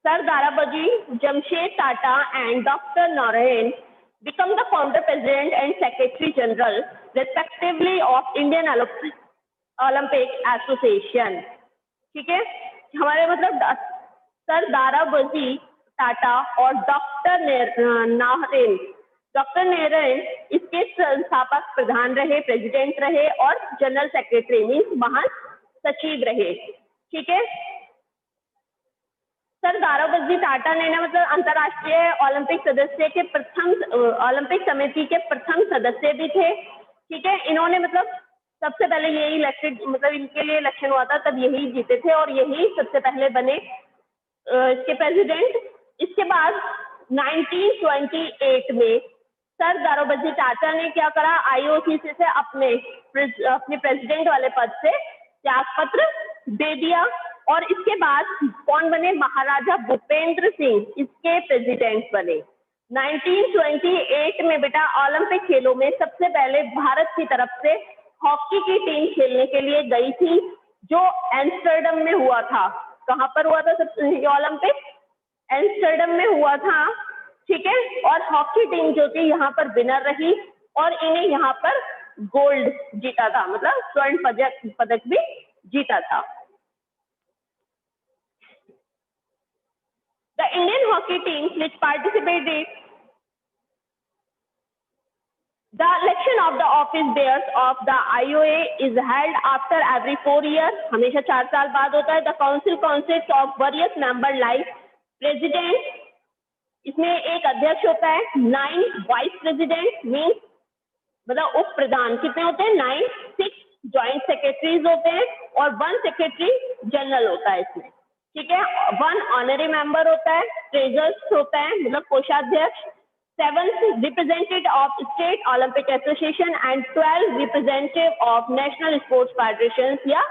Sir Darabaji, Jamshed Tata and Dr. Narayan become the founder president and secretary general respectively of Indian Olympic Association. ठीक है, हमारे मतलब sir दाराबाजी Tata और doctor Narayan इसके संस्थापक प्रधान रहे, प्रेसिडेंट रहे और जनरल सेक्रेटरी मीन्स महासचिव रहे। ठीक है, सर दाराबाजी टाटा ने ना मतलब अंतर्राष्ट्रीय ओलंपिक सदस्य के प्रथम ओलंपिक समिति के प्रथम सदस्य भी थे। ठीक है, इन्होंने मतलब सबसे पहले यही इलेक्टेड मतलब इनके लिए इलेक्शन हुआ था तब यही जीते थे और यही सबसे पहले बने इसके प्रेसिडेंट। इसके बाद 1928 में सर दाराबाजी टाटा ने क्या करा, आईओसी से अपने प्रेसिडेंट वाले पद से त्यागपत्र दे दिया और इसके बाद कौन बने, महाराजा भूपेंद्र सिंह इसके प्रेसिडेंट बने। 1928 में बेटा ओलंपिक खेलों में सबसे पहले भारत की तरफ से हॉकी की टीम खेलने के लिए गई थी जो एम्स्टर्डम में हुआ था। कहाँ पर हुआ था सबसे ओलंपिक? एम्स्टर्डम में हुआ था। ठीक है, और हॉकी टीम जो थी यहाँ पर विनर रही और इन्हें यहाँ पर गोल्ड जीता था, मतलब स्वर्ण पदक भी जीता था। The Indian hockey teams which participated, the election of the office bearers of the IOA is held after every 4 years, हमेशा 4 साल बाद होता है। The council consists of various members like president, इसमें एक अध्यक्ष होता है, 9 वाइस प्रेसिडेंट मीन्स मतलब उप प्रधान कितने होते हैं, 9, 6 ज्वाइंट सेक्रेटरीज होते हैं और 1 सेक्रेटरी जनरल होता है इसमें। ठीक है, 1 ऑनरी मेंबर होता है, ट्रेजर्स होता है मतलब कोषाध्यक्ष, 7 representative of state Olympic association and 12 representative of national sports federation या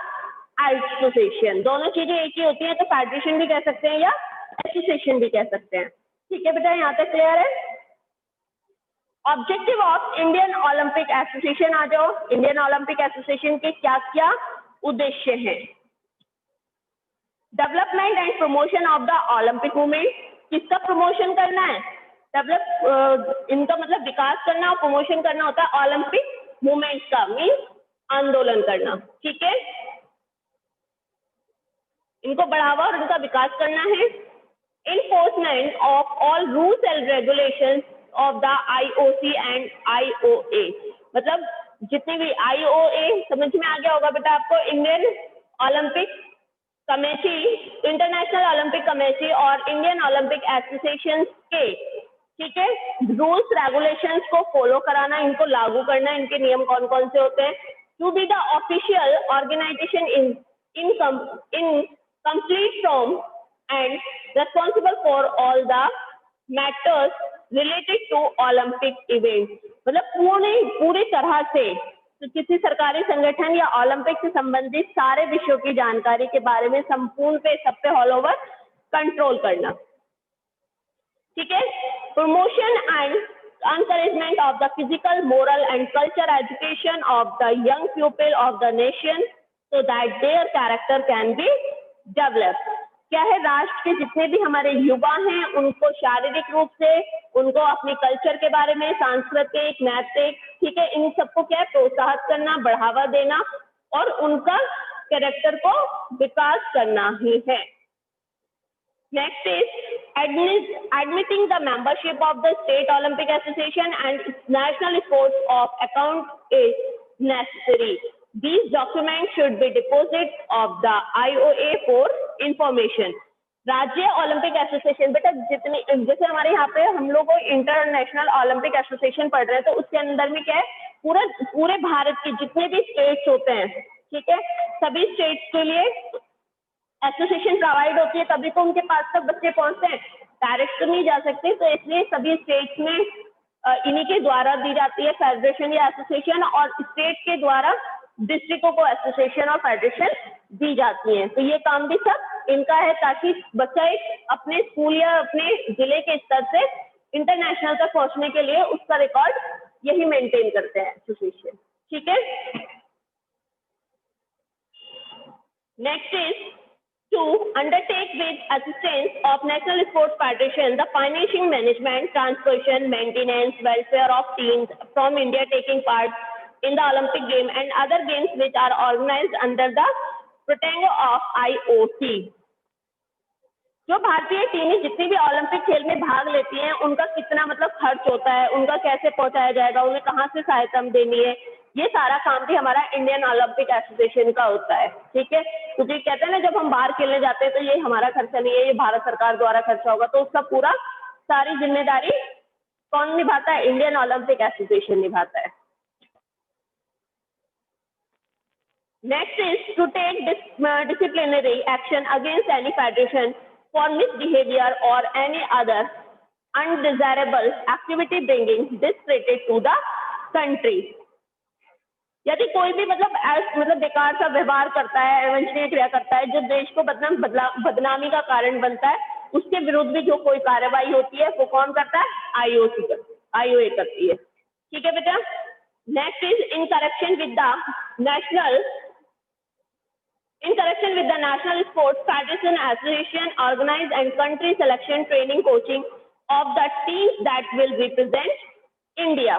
एसोसिएशन। दोनों चीजें एक ही होती हैं तो फेडरेशन भी कह सकते हैं या एसोसिएशन भी कह सकते हैं। ठीक है बेटा, यहाँ तक क्लियर है। Objective of Indian Olympic Association आ जाओ। इंडियन ओलंपिक एसोसिएशन के क्या क्या उद्देश्य हैं? Development and promotion of the Olympic movement, किसका प्रमोशन करना है? इनका मतलब विकास करना और प्रमोशन करना होता है ओलंपिक मूवमेंट का, मीन्स आंदोलन करना। ठीक है, इनको बढ़ावा और इनका विकास करना है। Enforcement of all rules and regulations of the IOC and IOA, मतलब जितने भी IOA समझ में आ गया होगा बेटा आपको, Indian Olympic committee, international Olympic committee और इंडियन ओलंपिक एसोसिएशन के, ठीक है, रूल्स रेगुलेशंस को फॉलो कराना, इनको लागू करना, इनके नियम कौन कौन से होते हैं। To be the official organisation in complete form and responsible for all the matters related to Olympic events, मतलब पूरी तरह से तो किसी सरकारी संगठन या ओलंपिक से संबंधित सारे विषयों की जानकारी के बारे में संपूर्ण पे सब पे ऑल ओवर कंट्रोल करना। ठीक है, promotion and encouragement of the physical, moral and cultural education of the young people of the nation so that their character can be developed। क्या है, राष्ट्र के जितने भी हमारे युवा हैं उनको शारीरिक रूप से, उनको अपने कल्चर के बारे में, सांस्कृतिक, नैतिक, ठीक है, इन सबको क्या है, प्रोत्साहित करना, बढ़ावा देना और उनका कैरेक्टर को विकास करना ही है। Next is admitting the membership of the State Olympic Association and National Sports of account is necessary. These documents should be deposited of the IOA for information. राज्य ओलंपिक एसोसिएशन, बेटा जितनी जैसे हमारे यहाँ पे हम लोग इंटरनेशनल ओलंपिक एसोसिएशन पढ़ रहे हैं तो उसके अंदर में क्या है, पूरे भारत के जितने भी स्टेट्स होते हैं, ठीक है, सभी स्टेट्स के लिए एसोसिएशन प्रोवाइड होती है, तभी तो उनके पास तक बच्चे पहुंचते हैं, डायरेक्ट तो नहीं जा सकते। तो इसलिए सभी स्टेट्स में इन्हीं के द्वारा दी जाती है फेडरेशन या एसोसिएशन, और स्टेट के द्वारा डिस्ट्रिक्टों को एसोसिएशन और फेडरेशन दी जाती है। तो ये काम भी सब इनका है ताकि बच्चा एक अपने स्कूल या अपने जिले के स्तर से इंटरनेशनल तक पहुंचने के लिए उसका रिकॉर्ड यही मेंटेन करते हैं एसोसिएशन। ठीक है, next is to undertake with assistance of National Sports Federation the financing, management, transportation, maintenance, welfare of teams from India taking part in the Olympic game and other games which are organized under the protection of IOC. जो भारतीय टीमें जितनी भी Olympic खेल में भाग लेती हैं उनका कितना मतलब खर्च होता है, उनका कैसे पहुंचाया जाएगा, उन्हें कहाँ से सहायता देनी है, ये सारा काम भी हमारा इंडियन ओलंपिक एसोसिएशन का होता है। ठीक है, क्योंकि कहते हैं ना जब हम बाहर खेलने जाते हैं तो ये हमारा खर्चा नहीं है, ये भारत सरकार द्वारा खर्चा होगा, तो उसका पूरा सारी जिम्मेदारी कौन निभाता है? इंडियन ओलंपिक एसोसिएशन निभाता है। Next is to take disciplinary action against any federation for misbehavior or any other undesirable activity bringing discredit to the country. यदि कोई भी मतलब बेकार सा व्यवहार करता है, अवांछनीय क्रिया करता है जो देश को बदनामी का कारण बनता है, उसके विरुद्ध भी जो कोई कार्रवाई होती है वो कौन करता है? IOA करती है। ठीक है बेटा। Next is in correction with the National Sports Federation Association organize and country selection training coaching of the teams that will represent India.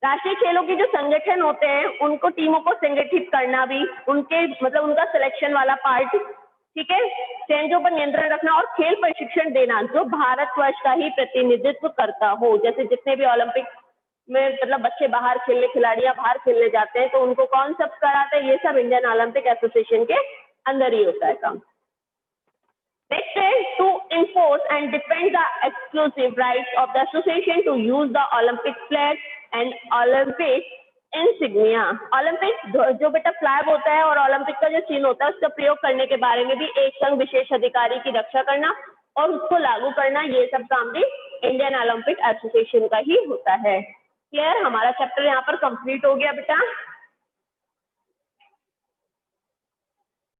राष्ट्रीय खेलों के जो संगठन होते हैं उनको टीमों को संगठित करना भी, उनका सिलेक्शन वाला पार्ट, ठीक है, चेंजों पर नियंत्रण रखना और खेल प्रशिक्षण देना जो भारतवर्ष का ही प्रतिनिधित्व करता हो। जैसे जितने भी ओलंपिक में बच्चे बाहर खेलने, खिलाड़ियां बाहर खेलने जाते हैं तो उनको कौन सब कराते हैं? ये सब इंडियन ओलंपिक एसोसिएशन के अंदर ही होता है काम। नेक्स्ट है to enforce and defend the exclusive rights of the association to use the Olympic flag and Olympic insignia. Olympic जो बेटा फ्लैग होता है और ओलंपिक का जो चिन्ह होता है उसका प्रयोग करने के बारे में भी एक संघ विशेष अधिकारी की रक्षा करना और उसको लागू करना, ये सब काम भी इंडियन ओलंपिक एसोसिएशन का ही होता है। क्लियर? हमारा चैप्टर यहाँ पर कंप्लीट हो गया बेटा।